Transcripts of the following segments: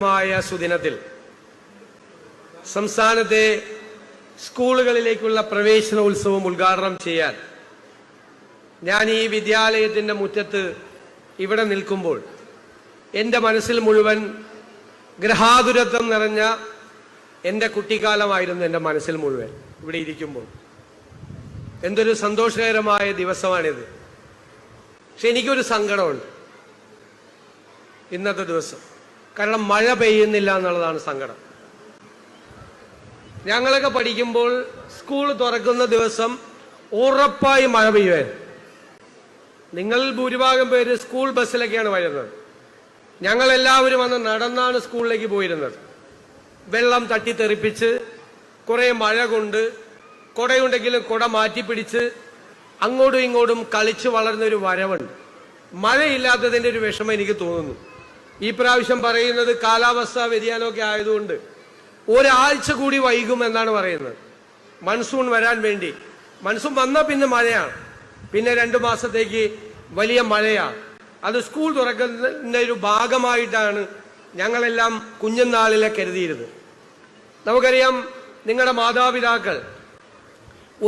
സുദിനത്തിൽ സംസ്ഥാനത്തെ സ്കൂളുകളിലേക്കുള്ള പ്രവേശന ഉത്സവം ഉദ്ഘാടനം ചെയ്യാൻ ഞാൻ ഈ വിദ്യാലയത്തിന്റെ മുറ്റത്ത് ഇവിടെ നിൽക്കുമ്പോൾ എൻ്റെ മനസ്സിൽ മുഴുവൻ ഗ്രഹാതുരത്വം നിറഞ്ഞ എൻ്റെ കുട്ടിക്കാലമായിരുന്നു. എൻ്റെ മനസ്സിൽ മുഴുവൻ ഇവിടെ ഇരിക്കുമ്പോൾ എന്തൊരു സന്തോഷകരമായ ദിവസമാണിത്. പക്ഷെ എനിക്കൊരു സങ്കടമുണ്ട് ഇന്നത്തെ ദിവസം. കാരണം മഴ പെയ്യുന്നില്ല എന്നുള്ളതാണ് സങ്കടം. ഞങ്ങളൊക്കെ പഠിക്കുമ്പോൾ സ്കൂൾ തുറക്കുന്ന ദിവസം ഉറപ്പായി മഴ പെയ്യുവാൻ. നിങ്ങൾ ഭൂരിഭാഗം പേര് സ്കൂൾ ബസ്സിലൊക്കെയാണ് വരുന്നത്. ഞങ്ങളെല്ലാവരും അന്ന് നടന്നാണ് സ്കൂളിലേക്ക് പോയിരുന്നത്. വെള്ളം തട്ടിത്തെറിപ്പിച്ച് കുറെ മഴ കൊണ്ട് കുടയുണ്ടെങ്കിലും കുട മാറ്റിപ്പിടിച്ച് അങ്ങോട്ടും ഇങ്ങോട്ടും കളിച്ച് വളർന്നൊരു വരവുണ്ട്. മഴയില്ലാത്തതിൻ്റെ ഒരു വിഷമം എനിക്ക് തോന്നുന്നു. ഈ പ്രാവശ്യം പറയുന്നത് കാലാവസ്ഥാ വ്യതിയാനമൊക്കെ ആയതുകൊണ്ട് ഒരാഴ്ച കൂടി വൈകും എന്നാണ് പറയുന്നത് മൺസൂൺ വരാൻ വേണ്ടി. മൺസൂൺ വന്നാൽ പിന്നെ മഴയാണ്, പിന്നെ 2 മാസത്തേക്ക് വലിയ മഴയാണ്. അത് സ്കൂൾ തുറക്കുന്നതിൻ്റെ ഒരു ഭാഗമായിട്ടാണ് ഞങ്ങളെല്ലാം കുഞ്ഞുനാളിലെ കരുതിയിരുന്നത്. നമുക്കറിയാം, നിങ്ങളുടെ മാതാപിതാക്കൾ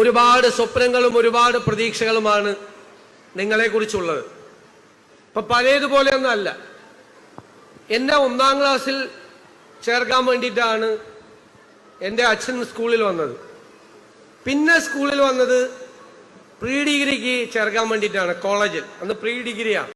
ഒരുപാട് സ്വപ്നങ്ങളും ഒരുപാട് പ്രതീക്ഷകളുമാണ് നിങ്ങളെക്കുറിച്ചുള്ളത്. ഇപ്പം പഴയതുപോലെയൊന്നും അല്ല. എന്നെ 1ാം ക്ലാസ്സിൽ ചേർക്കാൻ വേണ്ടിയിട്ടാണ് എൻ്റെ അച്ഛൻ സ്കൂളിൽ വന്നത്. പിന്നെ സ്കൂളിൽ വന്നത് പ്രീ ഡിഗ്രിക്ക് ചേർക്കാൻ വേണ്ടിയിട്ടാണ്. കോളേജിൽ അന്ന് പ്രീ ഡിഗ്രിയാണ്.